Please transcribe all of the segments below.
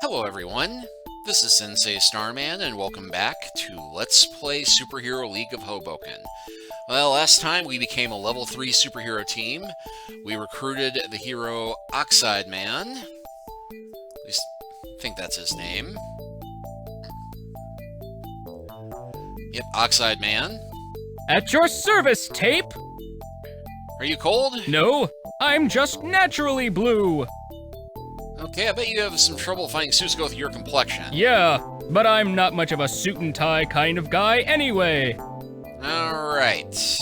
Hello everyone, this is Sensei Starman and welcome back to Let's Play Superhero League of Hoboken. Well, last time we became a level 3 superhero team. We recruited the hero Oxide Man. At least I think that's his name. Yep, Oxide Man. At your service, Tape! Are you cold? No, I'm just naturally blue. Okay, I bet you have some trouble finding suits to go with your complexion. Yeah, but I'm not much of a suit and tie kind of guy anyway. Alright.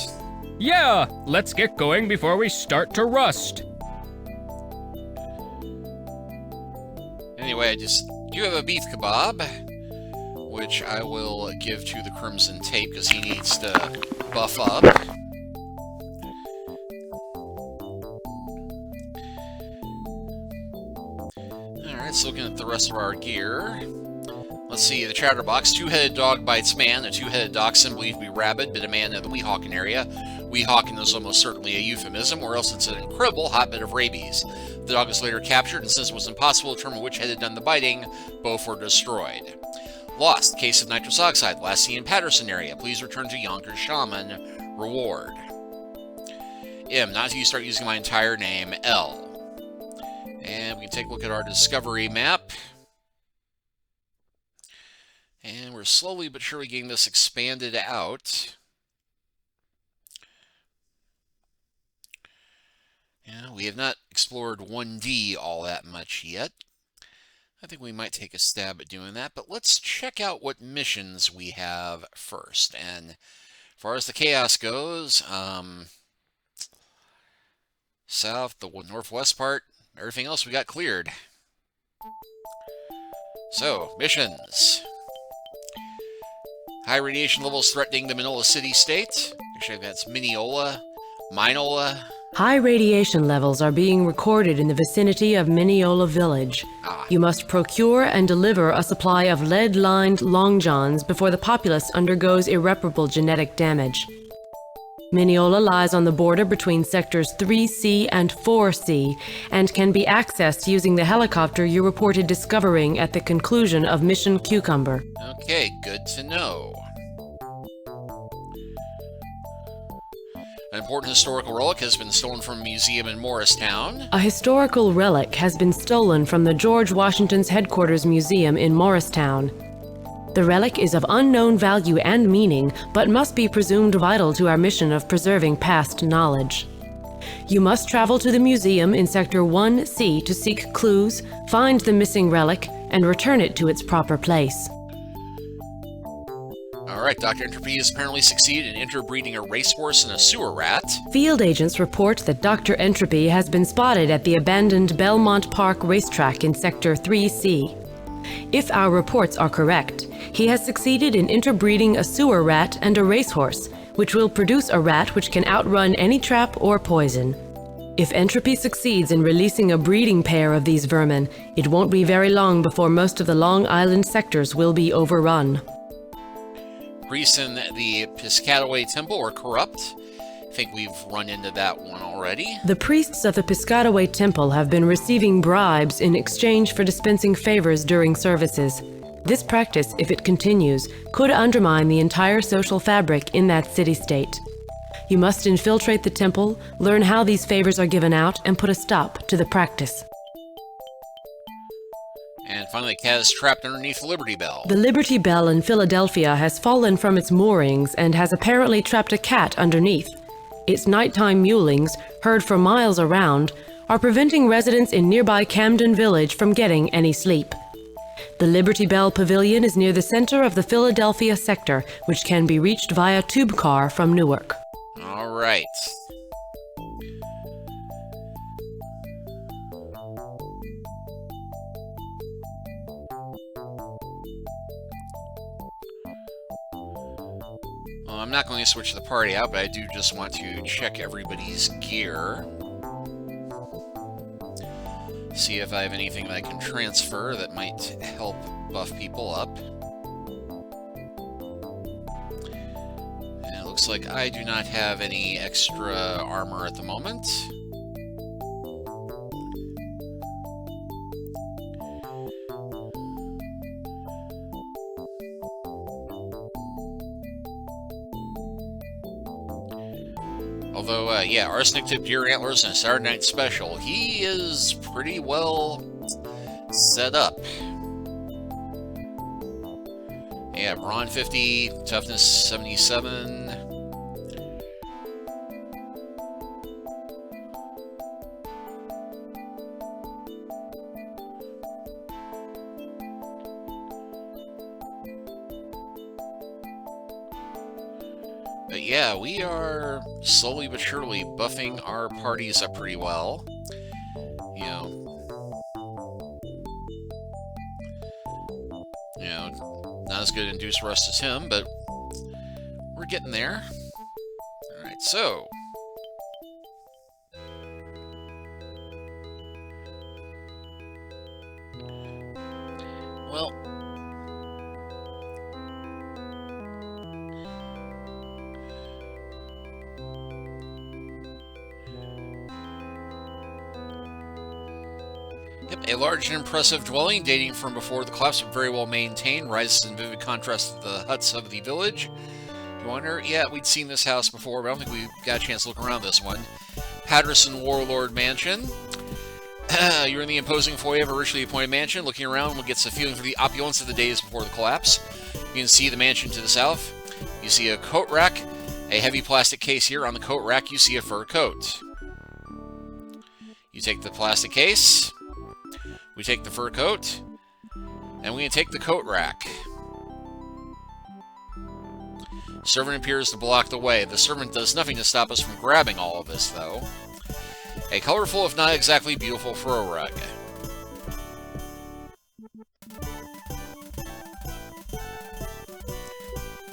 Yeah, let's get going before we start to rust. Anyway, you have a beef kebab, which I will give to the Crimson Tape because he needs to buff up. Alright, so looking at the rest of our gear. Let's see, the Chatterbox, two-headed dog bites man, a two-headed dachshund believed to be rabid, bit a man in the Weehawken area. Weehawken is almost certainly a euphemism, or else it's an incredible hotbed of rabies. The dog was later captured, and since it was impossible to determine which head had done the biting, both were destroyed. Lost, case of nitrous oxide, last seen in Patterson area. Please return to Yonkers Shaman. Reward. M, not until you start using my entire name. L. And we can take a look at our discovery map. And we're slowly but surely getting this expanded out. Yeah, we have not explored 1D all that much yet. I think we might take a stab at doing that, but let's check out what missions we have first. And as far as the chaos goes, south, the northwest part, everything else we got cleared. So, missions. High radiation levels threatening the Minola city-state. Actually, that's Mineola, Minola. High radiation levels are being recorded in the vicinity of Mineola village. You must procure and deliver a supply of lead-lined long johns before the populace undergoes irreparable genetic damage. Mineola lies on the border between sectors 3C and 4C and can be accessed using the helicopter you reported discovering at the conclusion of Mission Cucumber. Okay, good to know. An important historical relic has been stolen from a museum in Morristown. A historical relic has been stolen from the George Washington's Headquarters Museum in Morristown. The relic is of unknown value and meaning, but must be presumed vital to our mission of preserving past knowledge. You must travel to the museum in Sector 1C to seek clues, find the missing relic, and return it to its proper place. Alright, Dr. Entropy has apparently succeeded in interbreeding a racehorse and a sewer rat. Field agents report that Dr. Entropy has been spotted at the abandoned Belmont Park racetrack in Sector 3C. If our reports are correct, he has succeeded in interbreeding a sewer rat and a racehorse, which will produce a rat which can outrun any trap or poison. If Entropy succeeds in releasing a breeding pair of these vermin, it won't be very long before most of the Long Island sectors will be overrun. Priests in the Piscataway Temple are corrupt. I think we've run into that one already. The priests of the Piscataway Temple have been receiving bribes in exchange for dispensing favors during services. This practice, if it continues, could undermine the entire social fabric in that city-state. You must infiltrate the temple, learn how these favors are given out, and put a stop to the practice. And finally, Cat is trapped underneath the Liberty Bell. The Liberty Bell in Philadelphia has fallen from its moorings and has apparently trapped a cat underneath. Its nighttime meulings, heard for miles around, are preventing residents in nearby Camden Village from getting any sleep. The Liberty Bell Pavilion is near the center of the Philadelphia sector, which can be reached via tube car from Newark. All right. Well, I'm not going to switch the party out, but I do just want to check everybody's gear. See if I have anything that I can transfer that might help buff people up. And it looks like I do not have any extra armor at the moment. Although, yeah, arsenic-tipped deer antlers and a Saturday night special. He is pretty well set up. Yeah, brawn 50, toughness 77. But yeah, we are slowly but surely buffing our parties up pretty well. You know, not as good induced rust as him, but we're getting there. Alright, so. Well. Yep, a large and impressive dwelling dating from before the collapse, but very well maintained, rises in vivid contrast to the huts of the village. You wonder? Yeah, we'd seen this house before, but I don't think we got a chance to look around this one. Patterson Warlord Mansion. You're in the imposing foyer of a richly appointed mansion. Looking around, one gets a feeling for the opulence of the days before the collapse. You can see the mansion to the south. You see a coat rack, a heavy plastic case here. On the coat rack, you see a fur coat. You take the plastic case. We take the fur coat, and we can take the coat rack. Servant appears to block the way. The servant does nothing to stop us from grabbing all of this, though. A colorful, if not exactly beautiful, fur rug.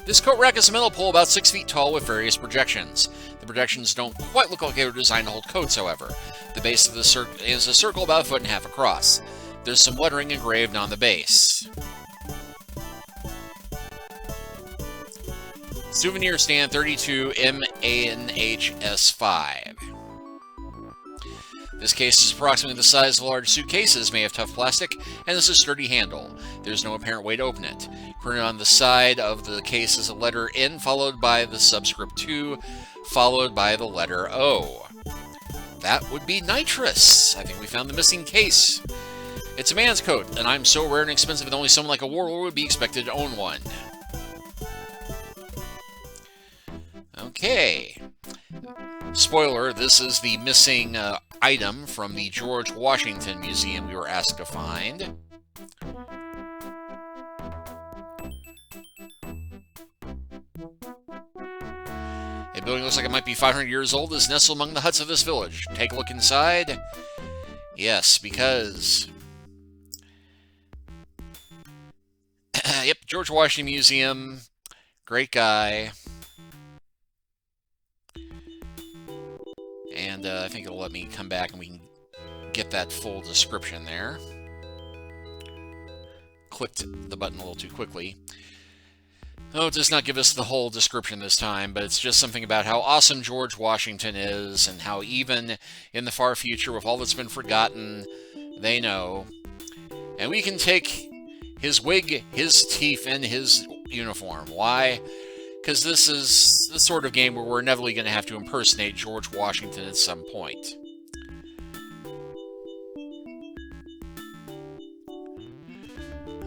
This coat rack is a metal pole about 6 feet tall with various projections. The projections don't quite look like they were designed to hold coats, however. The base of the circle is a circle about 1.5 feet across. There's some lettering engraved on the base. Souvenir stand 32 MANHS5. This case is approximately the size of large suitcases, made of tough plastic, and has a sturdy handle. There's no apparent way to open it. Printed on the side of the case is a letter N, followed by the subscript 2, followed by the letter O. That would be nitrous. I think we found the missing case. It's a man's coat, and I'm so rare and expensive that only someone like a warlord would be expected to own one. Okay. Spoiler, this is the missing item from the George Washington Museum we were asked to find. A building looks like it might be 500 years old is nestled among the huts of this village. Take a look inside. Yes, because... yep, George Washington Museum. Great guy. And I think it'll let me come back and we can get that full description there. Clicked the button a little too quickly. Oh, it does not give us the whole description this time, but it's just something about how awesome George Washington is, and how even in the far future, with all that's been forgotten, they know. And we can take his wig, his teeth, and his uniform. Why? Because this is the sort of game where we're inevitably going to have to impersonate George Washington at some point.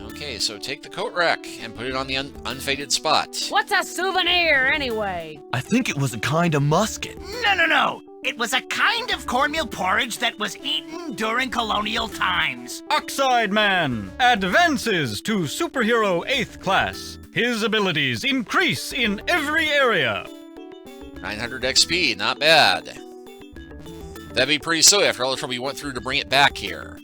Okay, so take the coat rack and put it on the unfaded spot. What's a souvenir, anyway? I think it was a kind of musket. No. It was a kind of cornmeal porridge that was eaten during colonial times. Oxide Man advances to superhero 8th class. His abilities increase in every area. 900 XP, not bad. That'd be pretty silly after all the trouble you went through to bring it back here.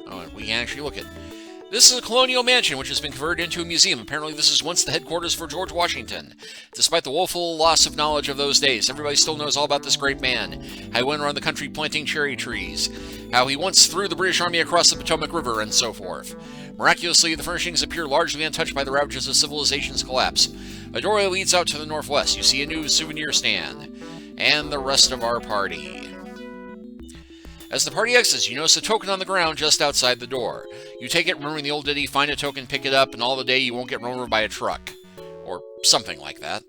Oh, and we can actually look at... This is a colonial mansion which has been converted into a museum. Apparently this is once the headquarters for George Washington. Despite the woeful loss of knowledge of those days, everybody still knows all about this great man. How he went around the country planting cherry trees. How he once threw the British Army across the Potomac River, and so forth. Miraculously, the furnishings appear largely untouched by the ravages of civilization's collapse. A doorway leads out to the northwest. You see a new souvenir stand. And the rest of our party. As the party exits, you notice a token on the ground just outside the door. You take it, remembering the old ditty, find a token, pick it up, and all the day you won't get run over by a truck. Or something like that.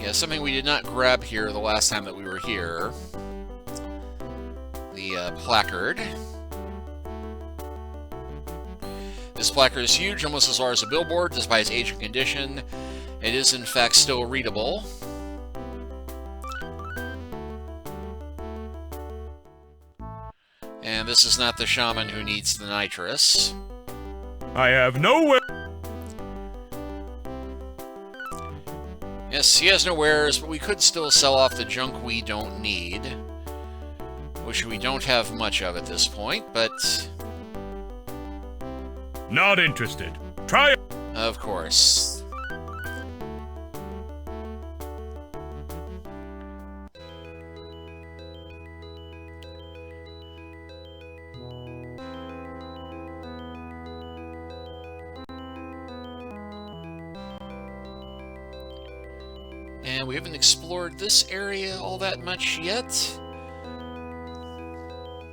Yeah, something we did not grab here the last time that we were here. The placard. This placard is huge, almost as large as a billboard. Despite its age and condition, it is in fact still readable. And this is not the shaman who needs the nitrous. I have nowhere. Yes, he has no wares, but we could still sell off the junk we don't need. Which we don't have much of at this point, but... Not interested. Try it. Of course. And we haven't explored this area all that much yet.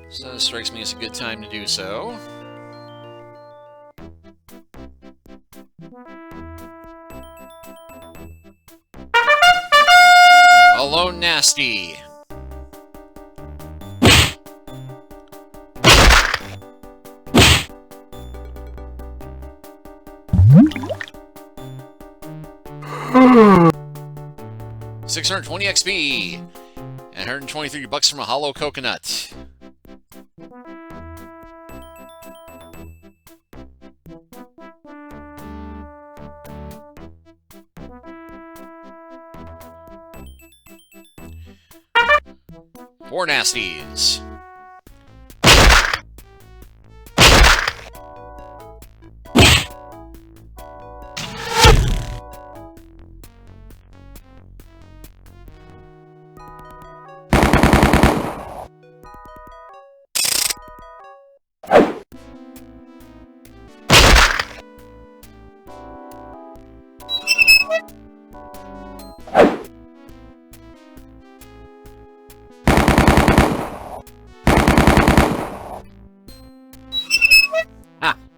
So it strikes me as a good time to do so. Alone nasty. $620 XP and $123 from a hollow coconut. Four nasties.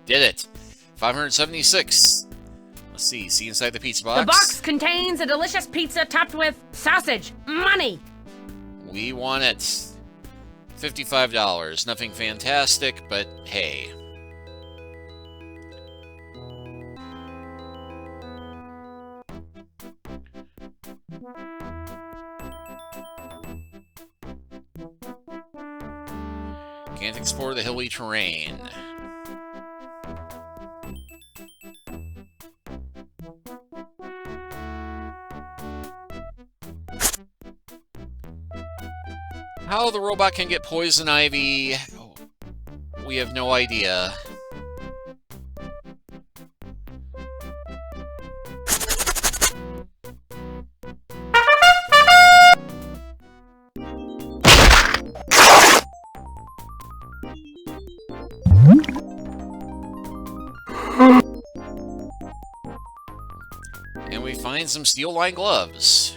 Did it. 576. Let's see inside the pizza box. The box contains a delicious pizza topped with sausage. Money. We want it. $55. Nothing fantastic, but hey. Can't explore the hilly terrain. How the robot can get poison ivy, we have no idea. And we find some steel-lined gloves.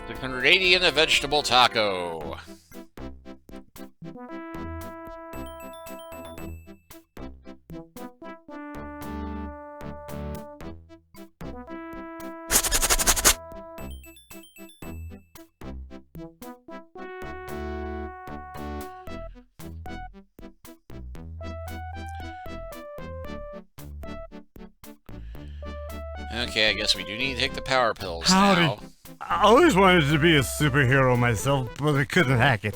$680 and a vegetable taco. Okay, I guess we do need to take the power pills now. I always wanted to be a superhero myself, but I couldn't hack it.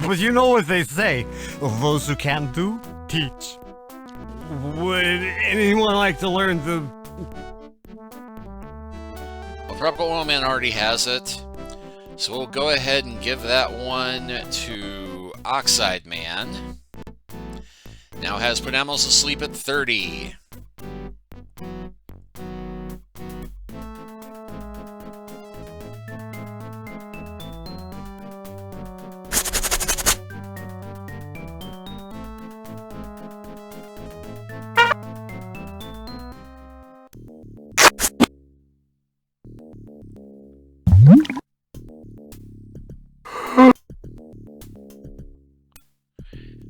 But you know what they say, those who can't do, teach. Would anyone like to learn the... Well, Tropical Oil Man already has it. So we'll go ahead and give that one to Oxide Man. Now has put animals to sleep at 30.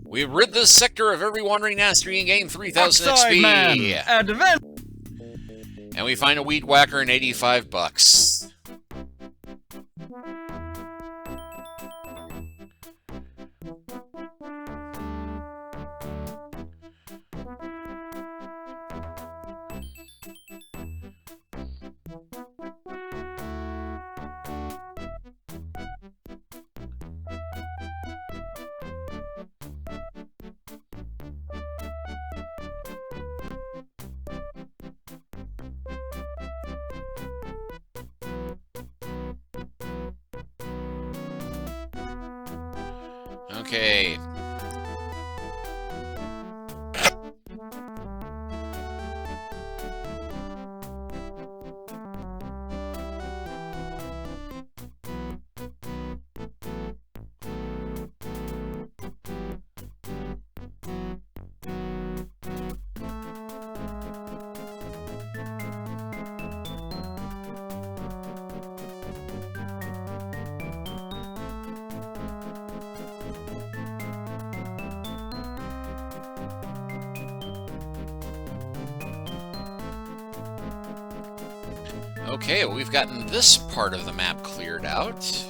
We rid this sector of every wandering nasty and gain 3,000 Oxide Man, XP. advance. And we find a weed whacker and 85 bucks. Okay. Okay, well, we've gotten this part of the map cleared out.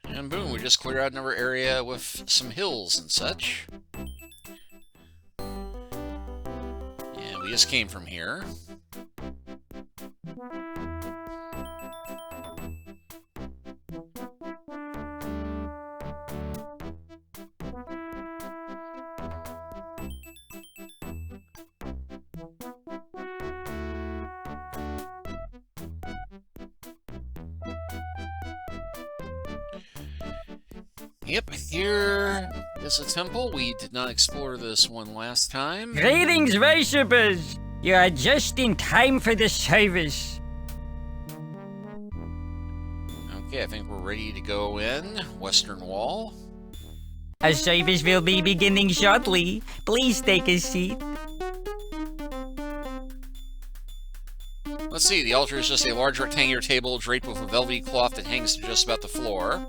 And boom, we just clear out another area with some hills and such. And we just came from here. Yep, here is a temple. We did not explore this one last time. Greetings, worshippers! You are just in time for the service. Okay, I think we're ready to go in. Western Wall. A service will be beginning shortly. Please take a seat. Let's see, the altar is just a large rectangular table draped with a velvety cloth that hangs to just about the floor.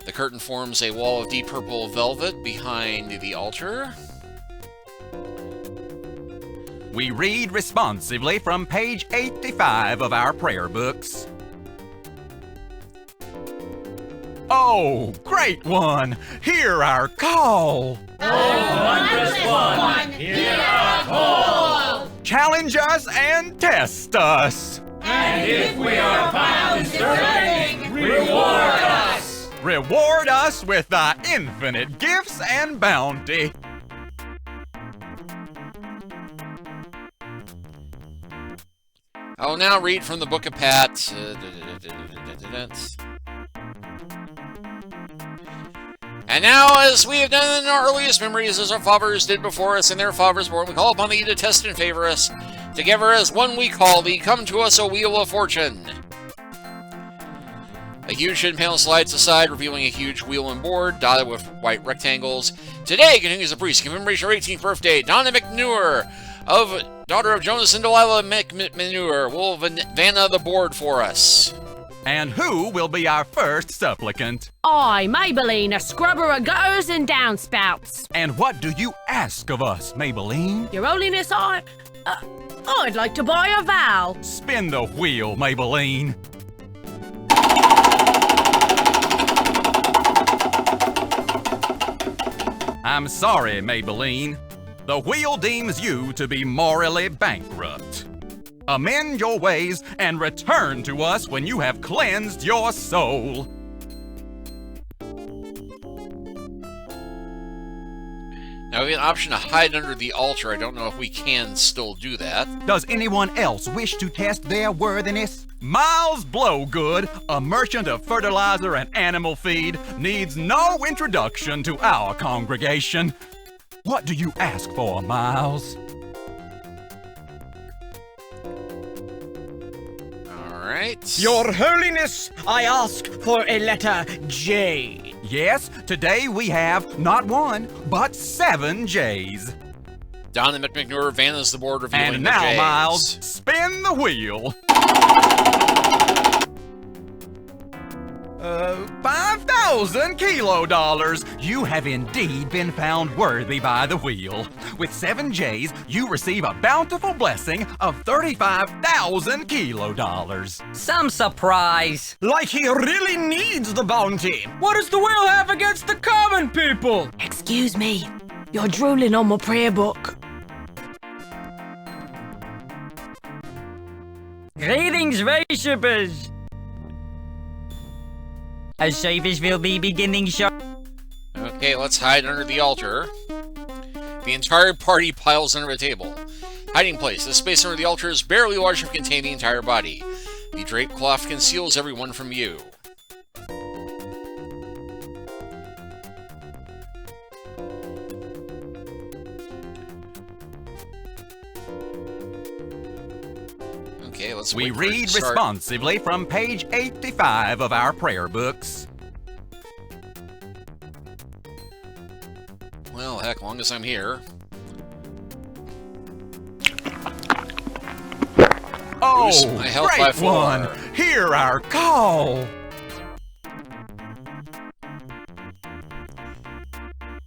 The curtain forms a wall of deep purple velvet behind the altar. We read responsively from page 85 of our prayer books. Oh, great one! Hear our call! Wondrous one, hear our call! Challenge us and test us! And if we are found deserving, reward us! Reward us with thy infinite gifts and bounty. I will now read from the Book of Pat. And now, as we have done in our earliest memories, as our fathers did before us and their fathers born, we call upon thee to test and favor us. Together as one we call thee, come to us, O Wheel of Fortune. A huge hidden panel slides aside, revealing a huge wheel and board, dotted with white rectangles. Today, continues the priest, commemoration her 18th birthday, Donna McNure, daughter of Jonas and Delilah McNure, will Vanna the board for us. And who will be our first supplicant? I, Maybelline, a scrubber of gutters and downspouts. And what do you ask of us, Maybelline? Your Holiness, I'd like to buy a vowel. Spin the wheel, Maybelline. I'm sorry, Maybelline. The wheel deems you to be morally bankrupt. Amend your ways and return to us when you have cleansed your soul. Now we have an option to hide under the altar. I don't know if we can still do that. Does anyone else wish to test their worthiness? Miles Blowgood, a merchant of fertilizer and animal feed, needs no introduction to our congregation. What do you ask for, Miles? Alright. Your Holiness, I ask for a letter J. Yes, today we have not one, but 7 J's. Don and McNur Vanna's the board revealing And the now, J's. Miles, spin the wheel. 5,000 kilo dollars. You have indeed been found worthy by the wheel. With 7 J's, you receive a bountiful blessing of 35,000 kilo dollars. Some surprise. Like he really needs the bounty. What does the wheel have against the common people? Excuse me, you're drooling on my prayer book. Greetings, worshippers. A service will be beginning shortly. Okay, let's hide under the altar. The entire party piles under a table. Hiding place. The space under the altar is barely large enough to contain the entire body. The draped cloth conceals everyone from view. Okay, let's We wait for it to read start. responsively from page 85 of our prayer books. Well, heck, long as I'm here. Oh, Boost my health by great 4. one! Hear our call!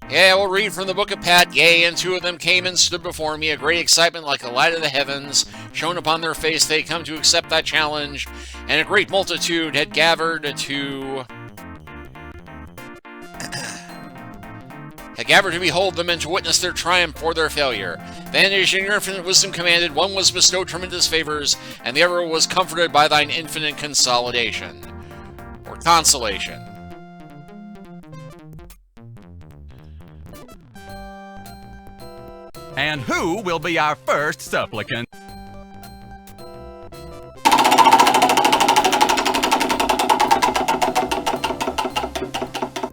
Yeah, we'll read from the book of Pat. Yea, and 2 of them came and stood before me. A great excitement like the light of the heavens shone upon their face. They come to accept that challenge. And a great multitude had gathered to behold them and to witness their triumph or their failure. Then, as your infinite wisdom commanded, one was bestowed tremendous favors, and the other was comforted by thine infinite consolation. Or consolation. And who will be our first supplicant?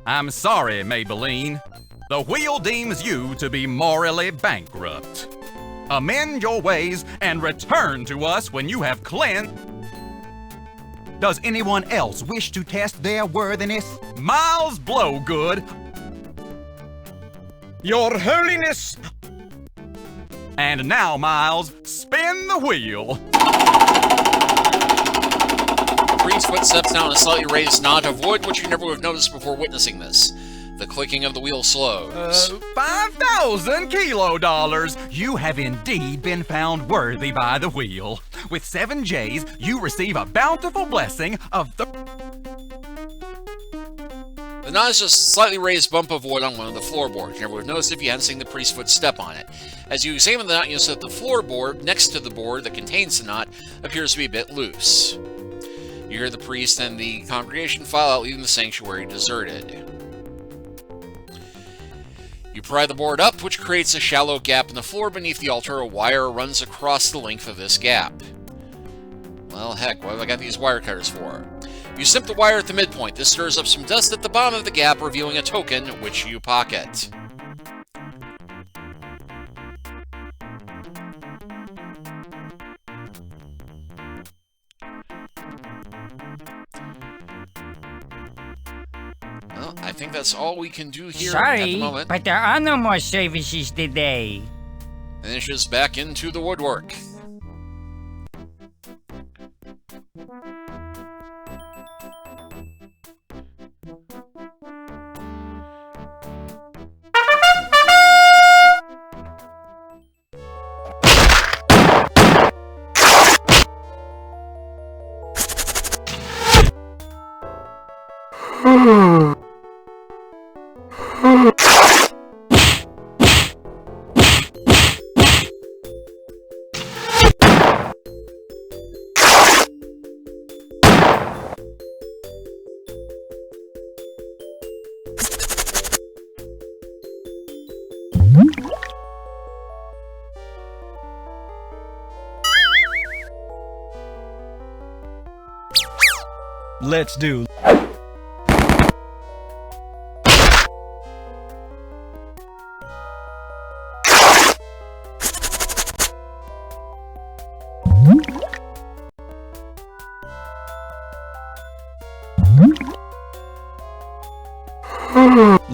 I'm sorry, Maybelline. The wheel deems you to be morally bankrupt. Amend your ways and return to us when you have cleansed. Does anyone else wish to test their worthiness? Miles Blowgood. Your Holiness, And now, Miles, spin the wheel. The priest footsteps down a slightly raised knot of wood, which you never would have noticed before witnessing this. The clicking of the wheel slows. 5,000 kilo dollars. You have indeed been found worthy by the wheel. With 7 J's, you receive a bountiful blessing of the... The knot is just a slightly raised bump of wood on one of the floorboards. You never would have noticed if you hadn't seen the priest's foot step on it. As you examine the knot, you'll see that the floorboard next to the board that contains the knot appears to be a bit loose. You hear the priest and the congregation file out, leaving the sanctuary deserted. You pry the board up, which creates a shallow gap in the floor beneath the altar. A wire runs across the length of this gap. Well, heck, what have I got these wire cutters for? You snip the wire at the midpoint. This stirs up some dust at the bottom of the gap, revealing a token, which you pocket. Well, I think that's all we can do here at the Sorry, moment. but there are no more services today. Finishes back into the woodwork.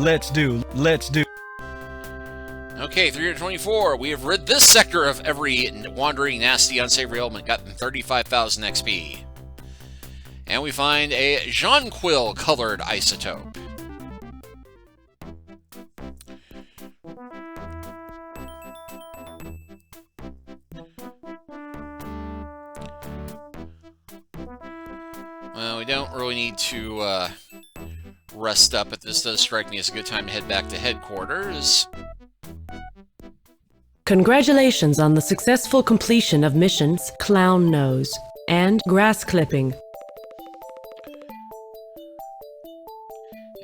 Let's do. Let's do. Okay, 324. We have rid this sector of every wandering, nasty, unsavory element, gotten 35,000 XP. And we find a Jonquil colored isotope. Well, we don't really need to rest up, but this does strike me as a good time to head back to headquarters. Congratulations on the successful completion of missions Clown Nose and Grass Clipping.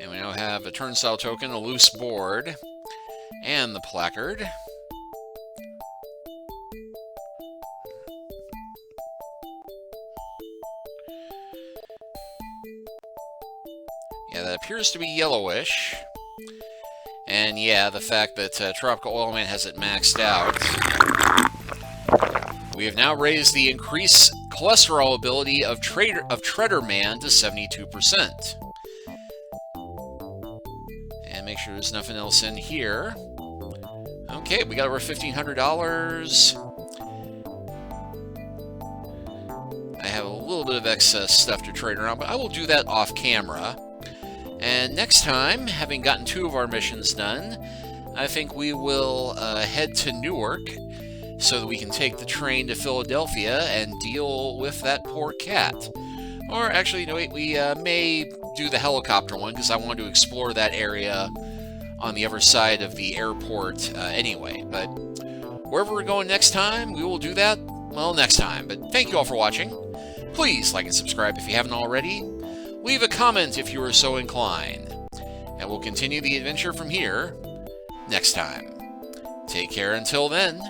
And we now have a turnstile token, a loose board, and the placard. Yeah, that appears to be yellowish. And yeah, the fact that Tropical Oil Man has it maxed out. We have now raised the increased cholesterol ability of Treader Man to 72%. And make sure there's nothing else in here. Okay, we got over $1,500. I have a little bit of excess stuff to trade around, but I will do that off camera. And next time, having gotten 2 of our missions done, I think we will head to Newark so that we can take the train to Philadelphia and deal with that poor cat. Or actually, no, wait, we may do the helicopter one because I want to explore that area on the other side of the airport anyway. But wherever we're going next time, we will do that, well, next time. But thank you all for watching. Please like and subscribe if you haven't already. Leave a comment if you are so inclined. And we'll continue the adventure from here next time. Take care until then.